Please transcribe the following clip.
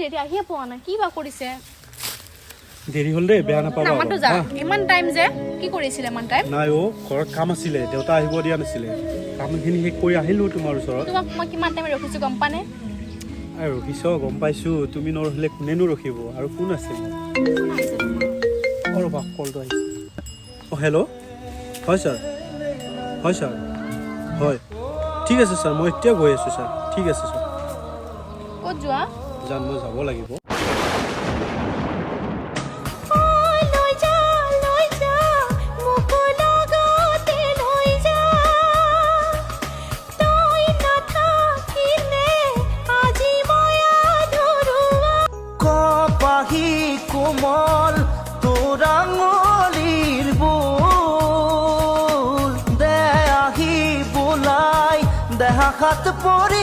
দেৰি আহিয়ে পোৱা নাই কি বা কৰিছে দেৰি হ'ল দেই বেয়া নাপাবা আমাৰতো যা ইমান টাইম যে কি কৰিছিলে ইমান টাইম নাই অ ঘৰত কাম আছিলে দেউতা আহিব দিয়া নাছিলে কামখিনি শেষ কৰি আহিলো তোমাৰ ওচৰত তোমাক মই কিমান টাইম ৰখিছো গম পানে আৰু ৰখিছ গম পাইছো তুমি নৰখিলে কোনেনো ৰখিব আৰু কোন আছে ৰ'বা কলটো আহিছে অঁ হেল্ল' হয় ছাৰ হয় ঠিক আছে ছাৰ মই এতিয়া গৈ আছোঁ ছাৰ ঠিক আছে ছাৰ ক'ত যোৱা যাম মই যাব লাগিব কোমল তোৰ আঙুলিৰ বোল দে আহি বোলাই দেহা হাত পৰি